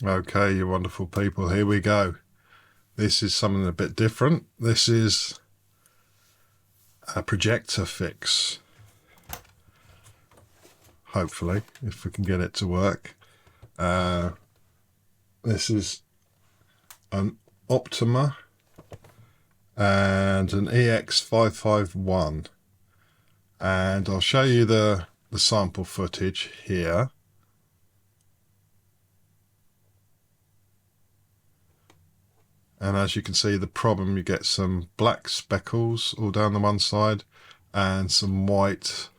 Okay, you wonderful people, here we go. This is something a bit different. This is a projector fix. Hopefully, if we can get it to work. This is an Optoma and an EX551. And I'll show you the sample footage here. And as you can see, the problem, you get some black speckles all down the one side and some white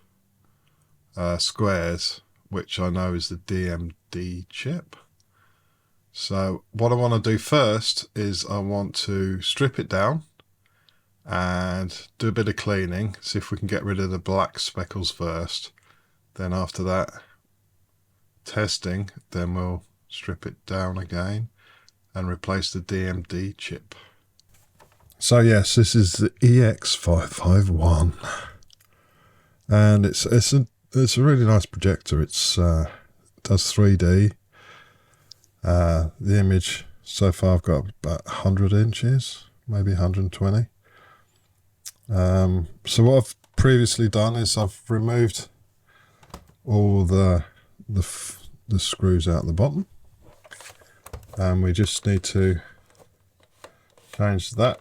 squares, which I know is the DMD chip. So what I want to do first is I want to strip it down and do a bit of cleaning, see if we can get rid of the black speckles first. Then after that, testing, then we'll strip it down again and replace the DMD chip. So yes, this is the EX551, and it's a really nice projector. It does 3D. The image so far I've got about 100 inches, maybe 120. So what I've previously done is I've removed all the screws out the bottom. And we just need to change that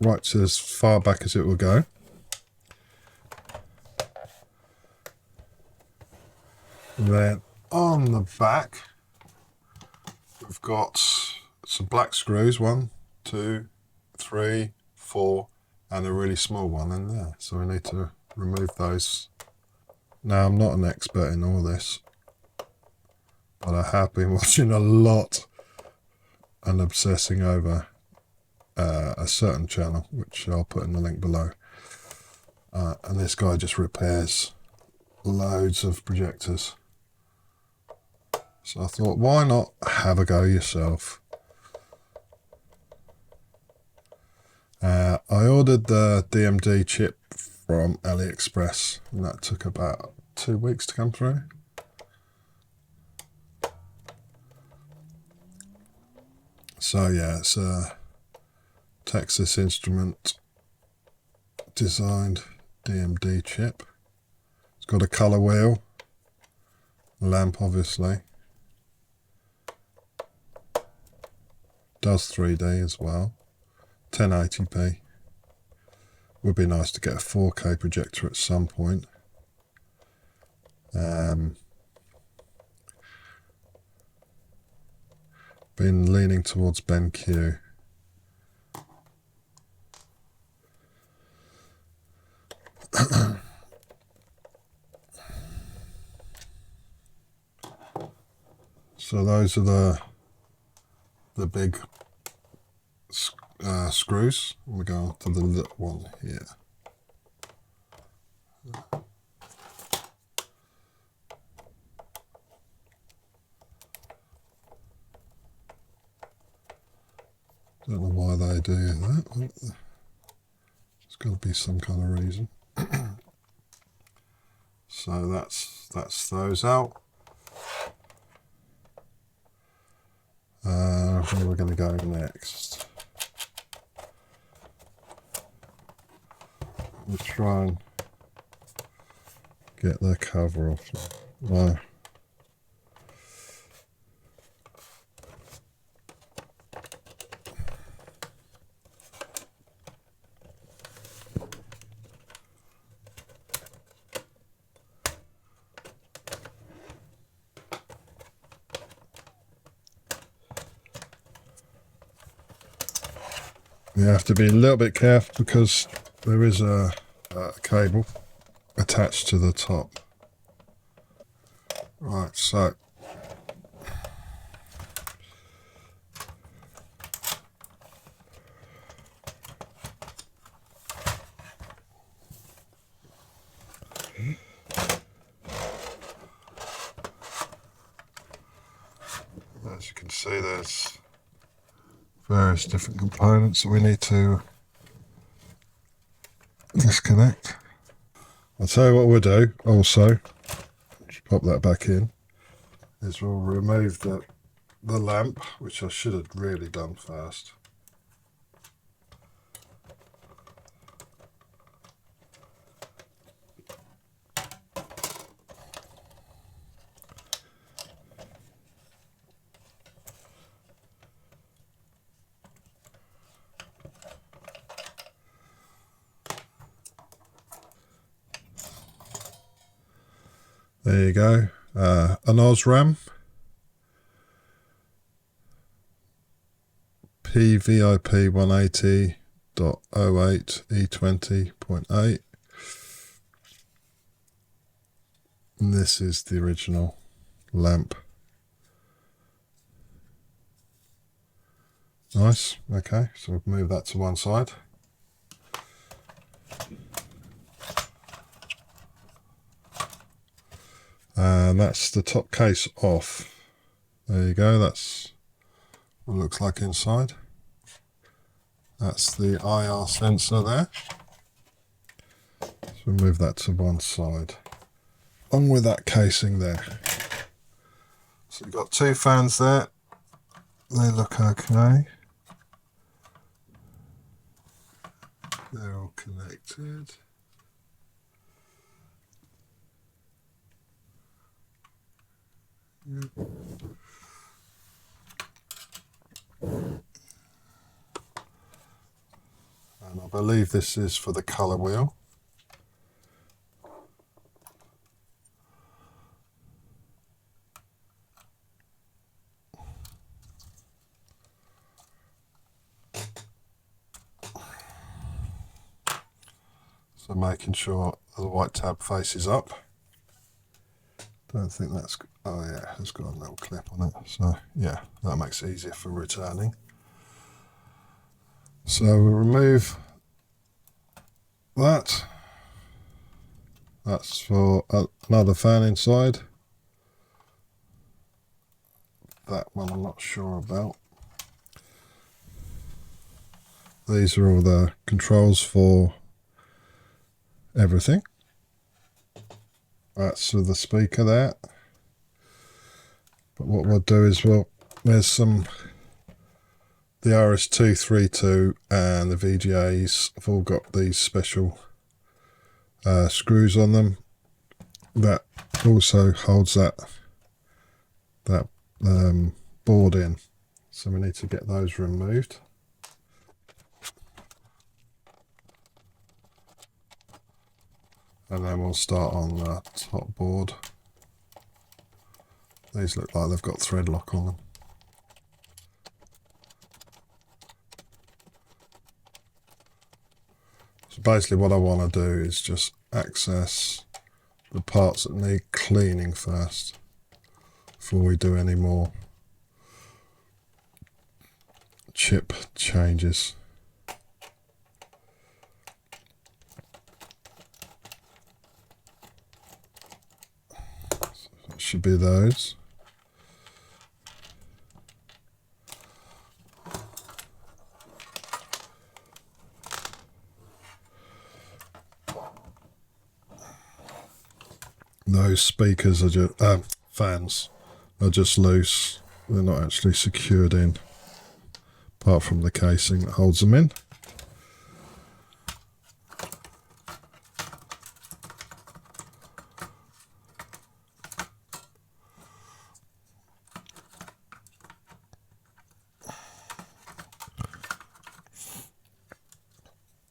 right to as far back as it will go. And then on the back, we've got some black screws, 1, 2, 3, 4, and a really small one in there. So we need to remove those. Now, I'm not an expert in all this, but I have been watching a lot and obsessing over a certain channel, which I'll put in the link below. And this guy just repairs loads of projectors. So I thought, why not have a go yourself? I ordered the DMD chip from AliExpress, and that took about 2 weeks to come through. So yeah, it's a Texas Instrument designed DMD chip. It's got a colour wheel, a lamp obviously. Does 3D as well, 1080p. Would be nice to get a 4K projector at some point. Been leaning towards BenQ. So those are the big screws. We go on to the little one here. Don't know why they do that. There's got to be some kind of reason. So that's those out. Where we're going to go next? We'll try and get the cover off. No. You have to be a little bit careful because there is a cable attached to the top. Right, so as you can see, there's various different components that we need to disconnect. I'll tell you what we'll do also, just pop that back in, is we'll remove the the lamp, which I should have really done first. There you go, an OSRAM PVIP 180.08 E20.8, and this is the original lamp. Nice. Okay, so we'll move that to one side. And that's the top case off. There you go, that's what it looks like inside. That's the IR sensor there. So we'll move that to one side. On with that casing there. So you've got two fans there. They look okay. They're all connected. Yep. And I believe this is for the colour wheel. So making sure the white tab faces up. Don't think that's, oh yeah, it's got a little clip on it. So yeah, that makes it easier for returning. So we'll remove that. That's for another fan inside. That one I'm not sure about. These are all the controls for everything. That's for the speaker there. But what we'll do is there's the RS232 and the VGAs have all got these special screws on them. That also holds that board in. So we need to get those removed. And then we'll start on the top board. These look like they've got thread lock on them. So basically what I want to do is just access the parts that need cleaning first before we do any more chip changes. Should be those. Those speakers are just fans are just loose. They're not actually secured in, apart from the casing that holds them in.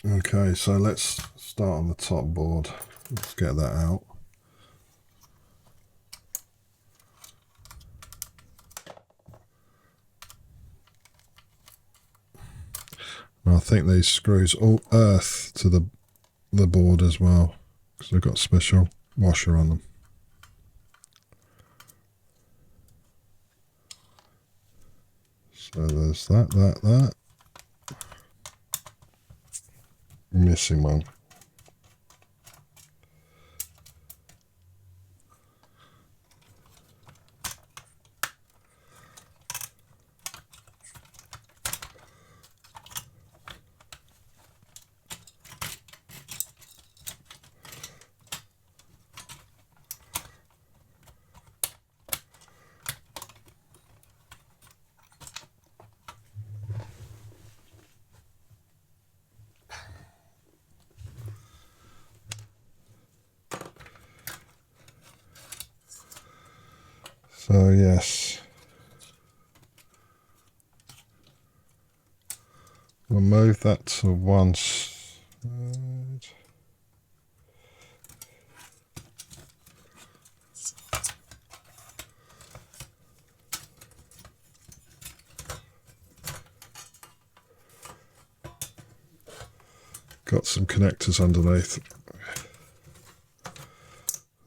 Okay, so let's start on the top board. Let's get that out. And I think these screws all earth to the board as well, because they've got a special washer on them. So there's that. Missing one. So yes, we'll move that to one side. Got some connectors underneath.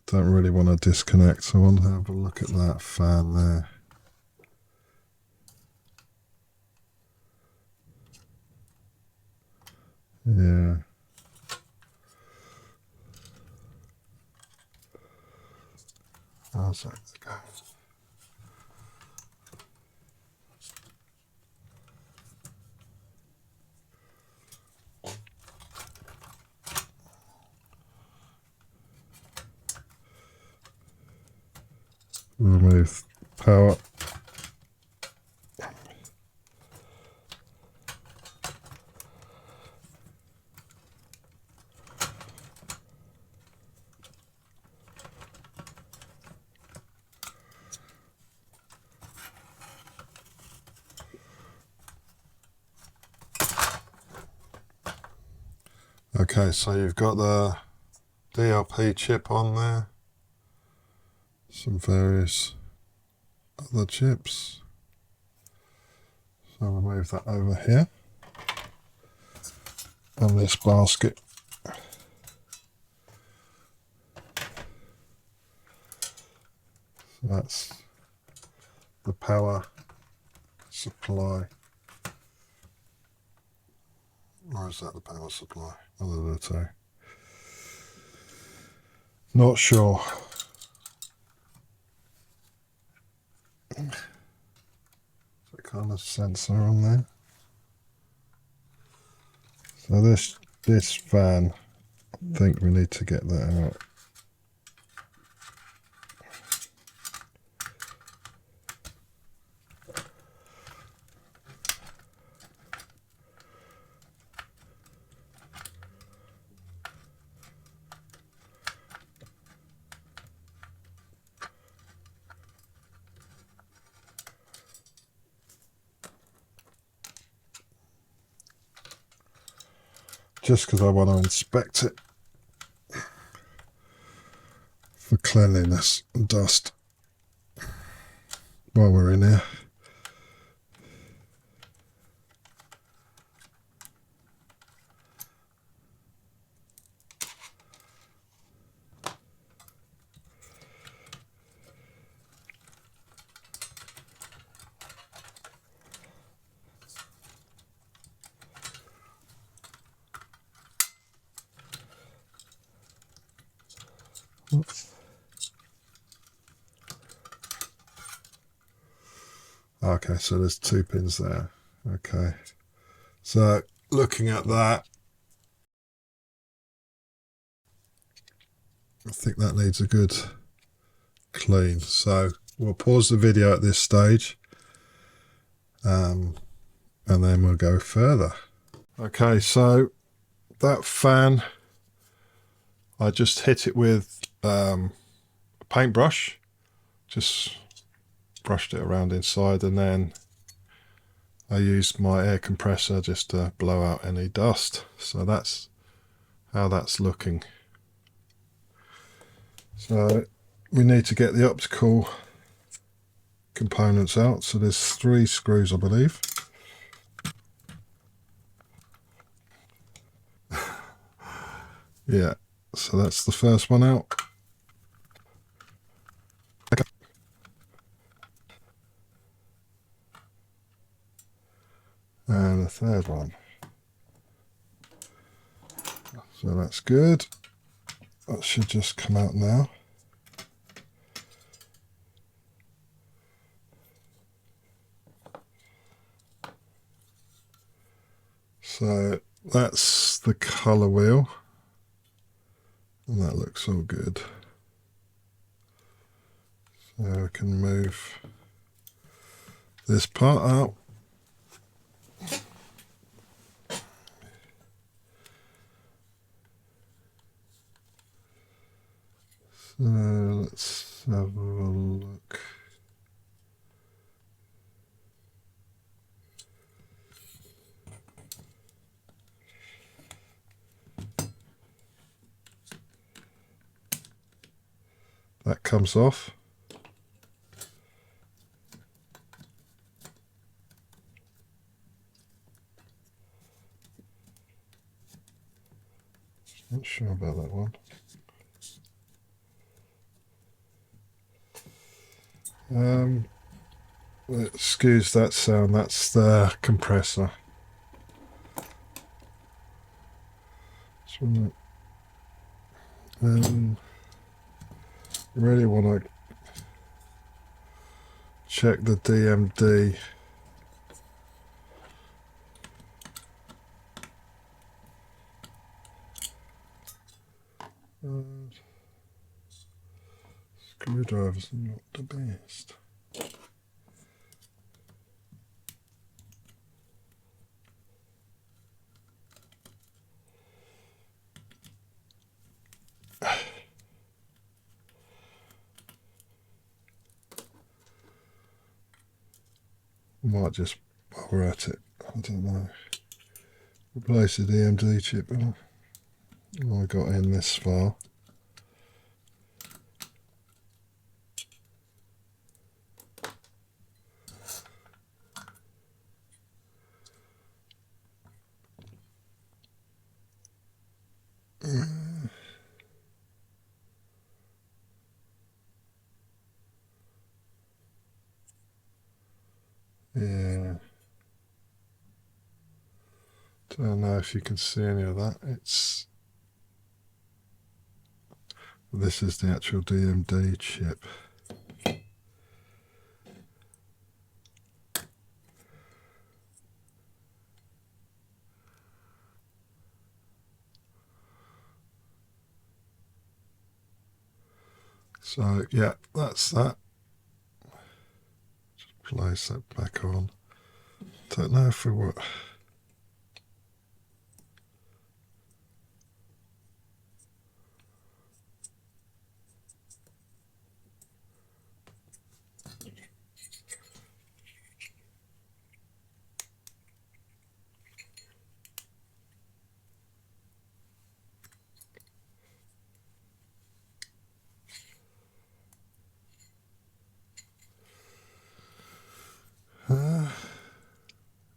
Don't really want to disconnect, so I want to have a look at that fan there. Yeah. How's that going? Remove power. Okay, so you've got the DLP chip on there, some various other chips. So we'll move that over here on this basket. So that's the power supply. Or is that the power supply? One of the two. Not sure. That kind of sensor on there. So this fan, I think we need to get that out. Just because I want to inspect it for cleanliness and dust while we're in here. Oops. Okay, so there's 2 pins there. Okay, so looking at that, I think that needs a good clean. So we'll pause the video at this stage, and then we'll go further. Okay, so that fan, I just hit it with a paintbrush, just brushed it around inside, and then I used my air compressor just to blow out any dust. So that's how that's looking. So we need to get the optical components out. So there's 3 screws, I believe. Yeah, so that's the first one out. And the third one. So that's good. That should just come out now. So that's the colour wheel. And that looks all good. So I can move this part out. So let's have a look. that comes off. Not sure about that one. Excuse that sound, that's the compressor. Really want to check the DMD. Screwdrivers are not the best. Might just while we're at it, I don't know. Replace the DMD chip. Oh, I got in this far. Yeah. Don't know if you can see any of that. This is the actual DMD chip. So yeah, that's that. Just place that back on. Don't know if we were.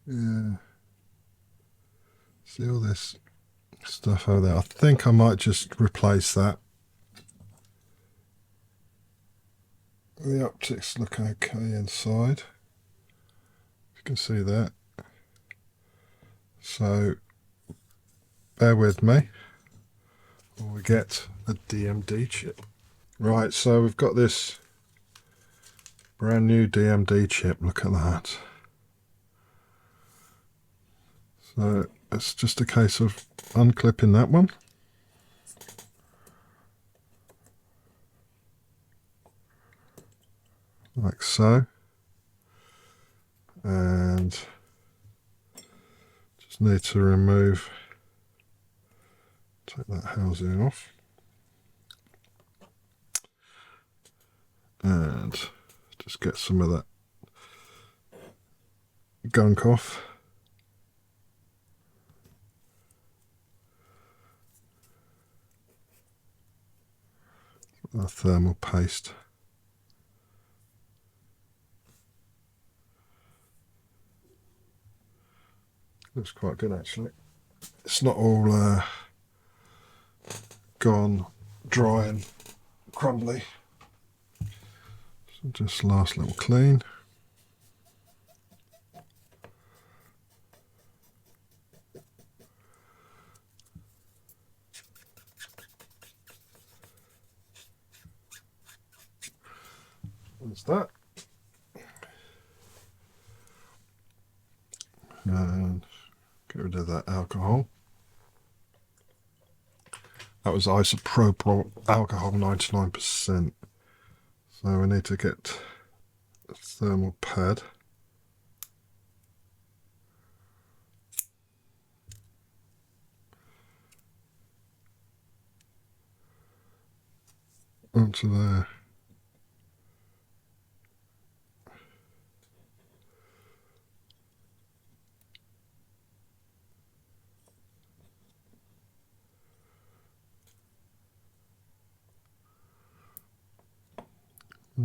Yeah. See all this stuff over there. I think I might just replace that. The optics look okay inside. You can see that. So bear with me while we get a DMD chip. Right, so we've got this brand new DMD chip. Look at that. So it's just a case of unclipping that one. Like so. And just need to remove, take that housing off. And just get some of that gunk off. A thermal paste. Looks quite good actually. It's not all gone dry and crumbly. So just last little clean. That's that. And get rid of that alcohol. That was isopropyl alcohol, 99%. So we need to get a thermal pad. Onto there.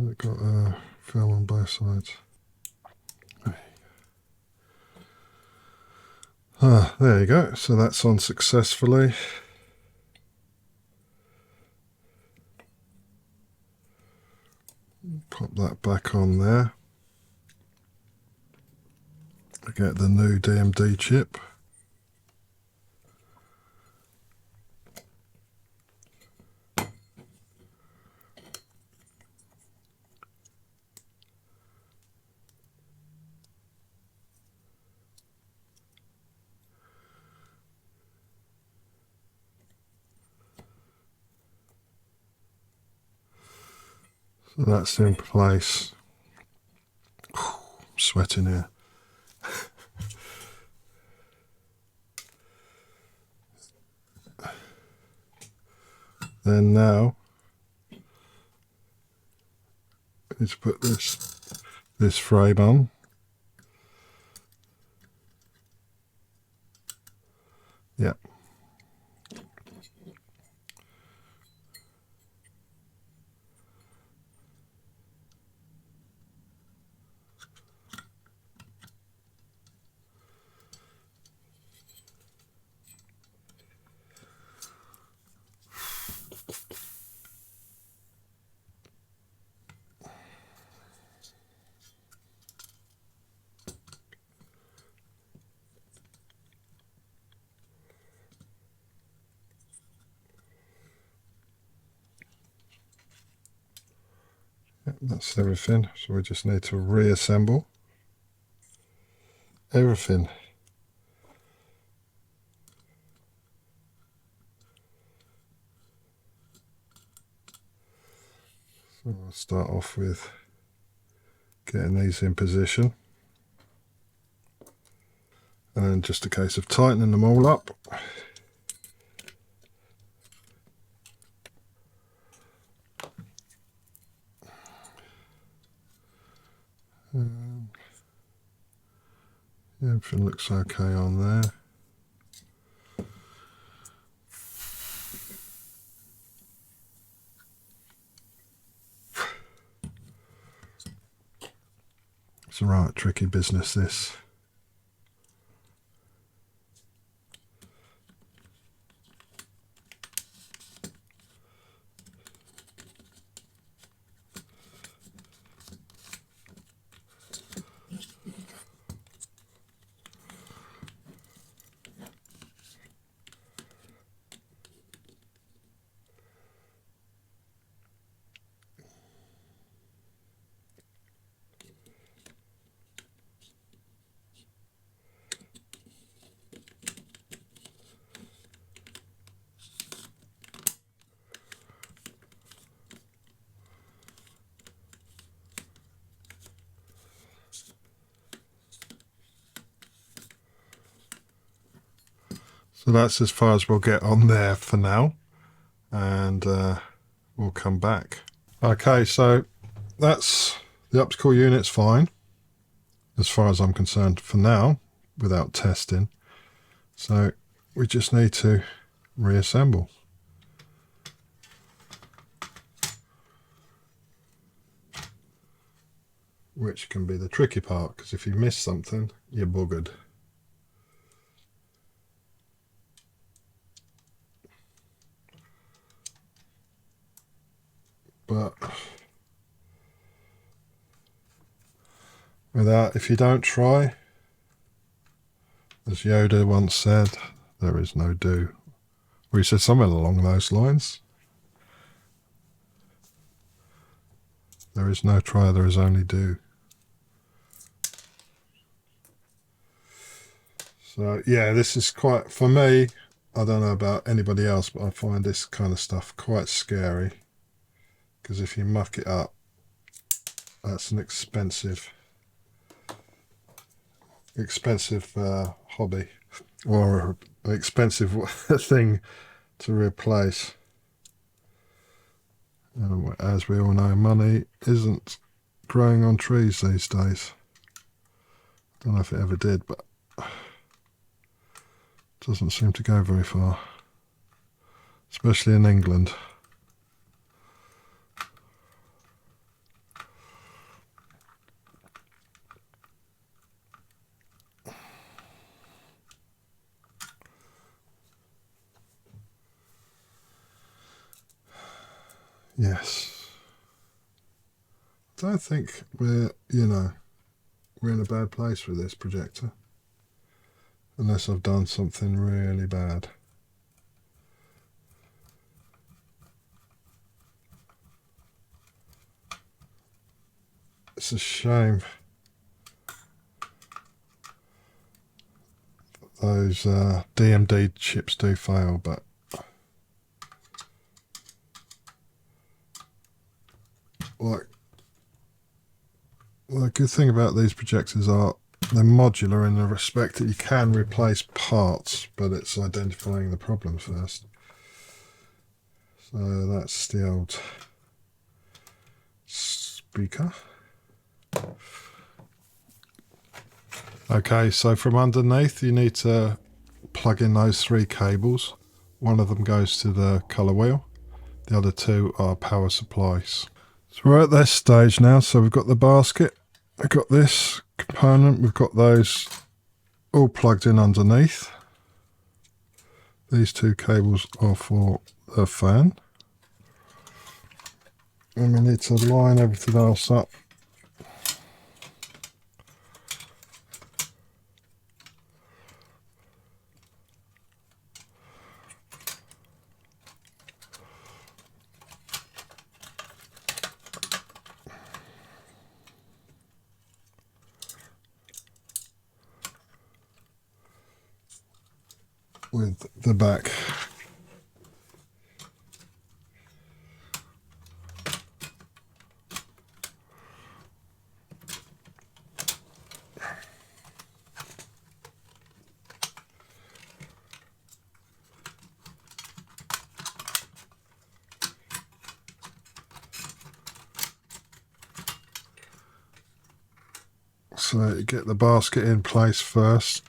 I've got a film on both sides. There you go. So that's on successfully. Pop that back on there. I get the new DMD chip. So that's in place. I'm sweating here. Then now I need to put this frame on. Yeah. That's everything, so we just need to reassemble everything. So I'll start off with getting these in position, and then just a case of tightening them all up. Yeah, everything looks okay on there. It's a right tricky business, this. So that's as far as we'll get on there for now, and we'll come back. Okay, so that's the optical unit's fine as far as I'm concerned for now, without testing. So we just need to reassemble. Which can be the tricky part, because if you miss something, you're buggered. But if you don't try, as Yoda once said, there is no do. Or he said something along those lines. There is no try, there is only do. So yeah, this is quite, for me, I don't know about anybody else, but I find this kind of stuff quite scary. Because if you muck it up, that's an expensive hobby, or an expensive thing to replace. And as we all know, money isn't growing on trees these days. Don't know if it ever did, but it doesn't seem to go very far, especially in England. Yes. I don't think we're in a bad place with this projector. Unless I've done something really bad. It's a shame those DMD chips do fail, but like the good thing about these projectors are they're modular in the respect that you can replace parts, but it's identifying the problem first. So that's the old speaker. Okay, so from underneath you need to plug in those 3 cables. One of them goes to the colour wheel, the other 2 are power supplies. So we're at this stage now, so we've got the basket, we've got this component, we've got those all plugged in underneath. These 2 cables are for the fan. And we need to line everything else up. With the back. So you get the basket in place first.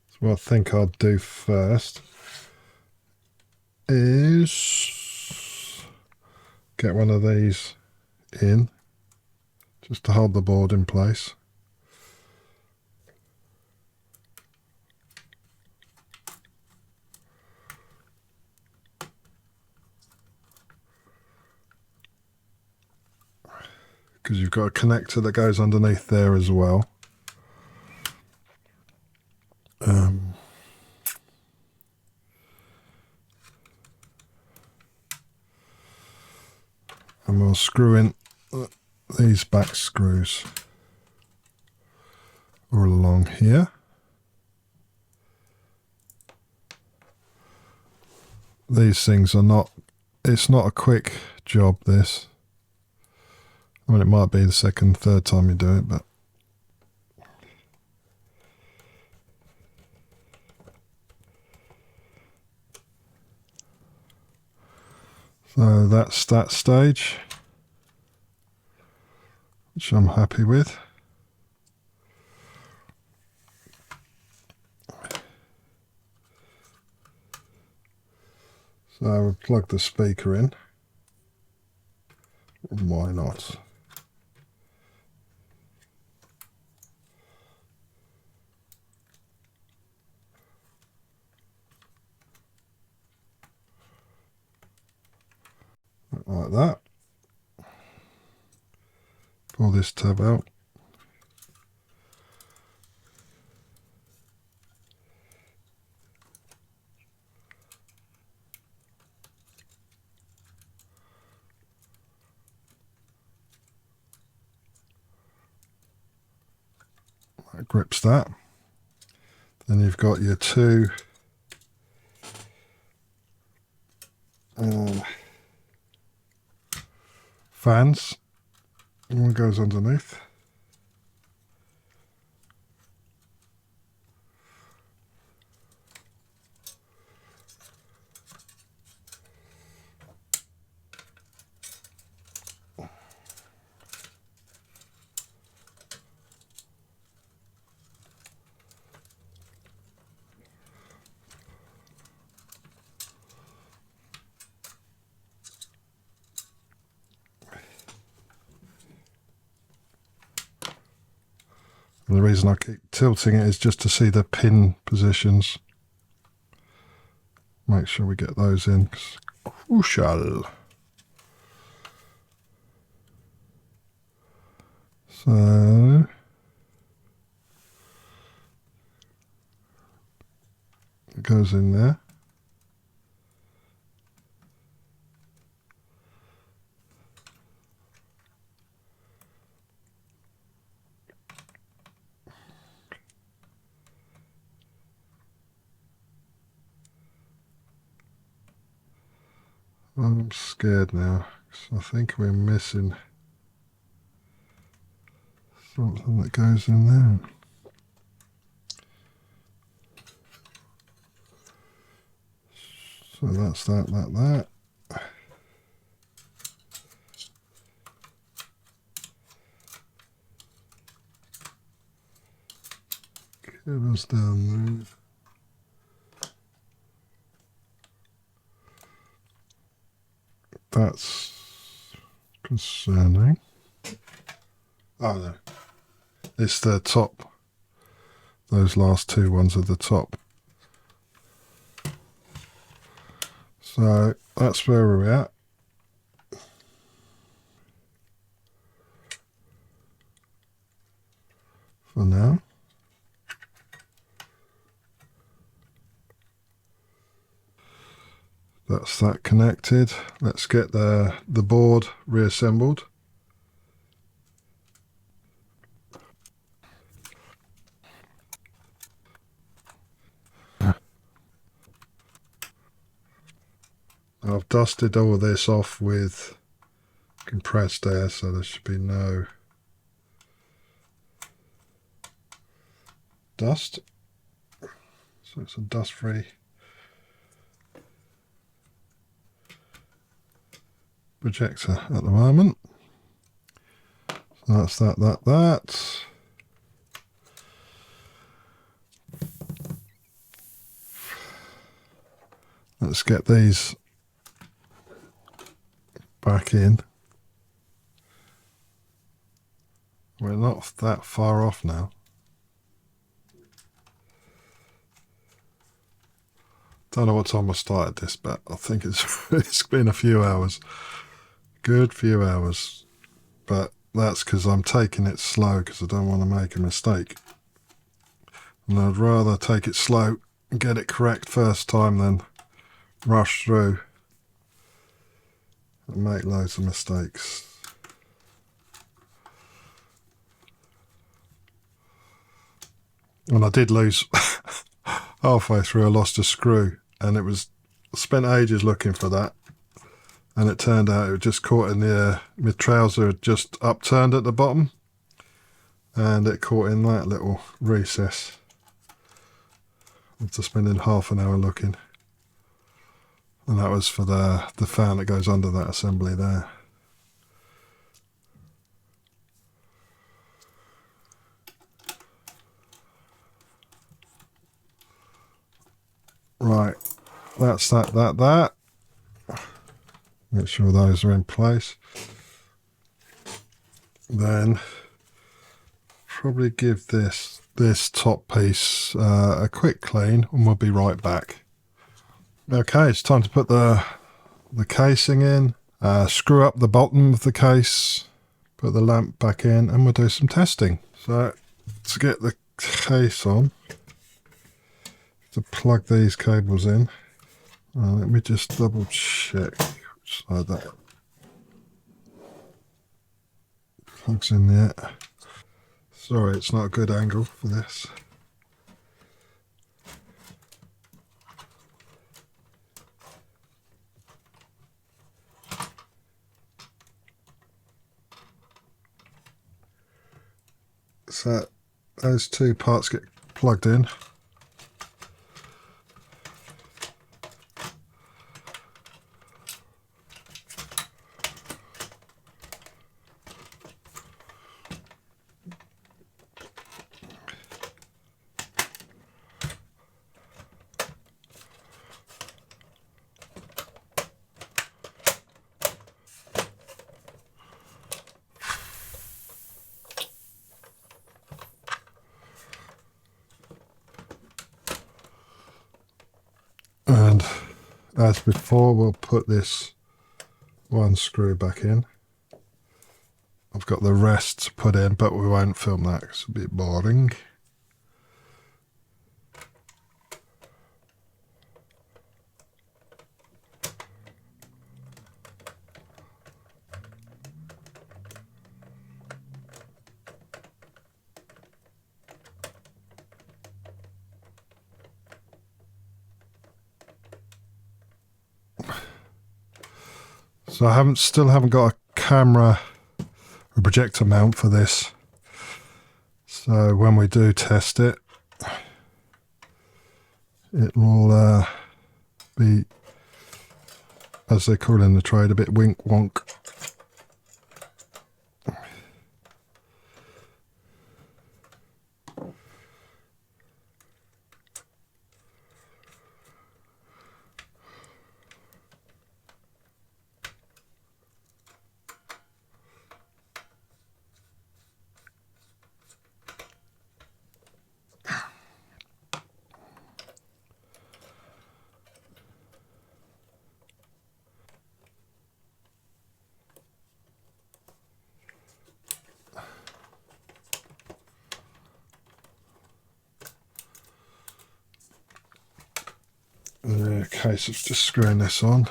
So what I think I'll do first is get one of these in, just to hold the board in place. Because you've got a connector that goes underneath there as well. And we'll screw in these back screws all along here. These things are not, it's not a quick job, this. I mean, it might be the second, third time you do it, but so that's that stage, which I'm happy with. So we'll plug the speaker in. Why not? Like that. Pull this tab out. That grips that. Then you've got your 2 fans. One goes underneath. And the reason I keep tilting it is just to see the pin positions. Make sure we get those in. Crucial. So it goes in there. I'm scared now because I think we're missing something that goes in there. So that's that. Cables down there. That's concerning. Oh no, it's the top. Those last two ones are the top. So that's where we're at. For now. That's that connected. Let's get the board reassembled. I've dusted all of this off with compressed air, so there should be no dust. So it's a dust-free projector at the moment. So that's that. Let's get these back in. We're not that far off now. Don't know what time I started this, but I think it's been a few hours. Good few hours. But that's because I'm taking it slow because I don't want to make a mistake. And I'd rather take it slow and get it correct first time than rush through and make loads of mistakes. And I did lose halfway through. I lost a screw, and I spent ages looking for that, and it turned out it just caught in the air. My trouser had just upturned at the bottom, and it caught in that little recess. After spending half an hour looking, and that was for the fan that goes under that assembly there. Right, that's that. Make sure those are in place. Then probably give this top piece a quick clean, and we'll be right back. Okay, it's time to put the casing in, screw up the bottom of the case, put the lamp back in, and we'll do some testing. So to get the case on, to plug these cables in, let me just double check which side that plugs in there. Sorry, it's not a good angle for this. So those two parts get plugged in. as before, we'll put this one screw back in. I've got the rest to put in, but we won't film that 'cause it's a bit boring. So I still haven't got a camera or projector mount for this. So when we do test it, it will be, as they call in the trade, a bit wink wonk. In a case of just screwing this on.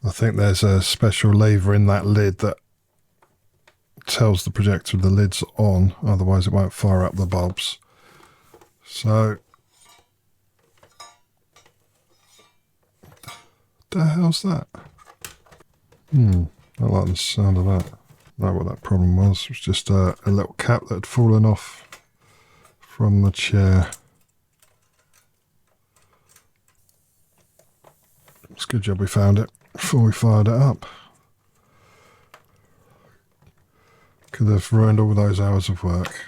I think there's a special lever in that lid that tells the projector the lid's on, otherwise it won't fire up the bulbs. So, what the hell's that? I like the sound of that. I know what that problem was. It was just a little cap that had fallen off from the chair. It's a good job we found it before we fired it up. Could have ruined all those hours of work.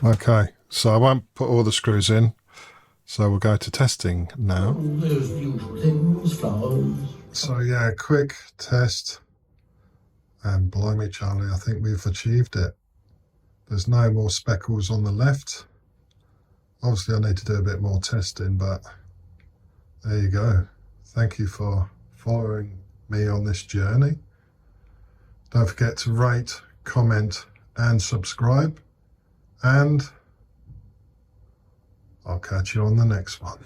Okay, so I won't put all the screws in, so we'll go to testing now. Those usual things, flowers. So yeah, quick test, and blimey Charlie, I think we've achieved it. There's no more speckles on the left. Obviously I need to do a bit more testing, but there you go. Thank you for following me on this journey. Don't forget to rate, comment and subscribe. And I'll catch you on the next one.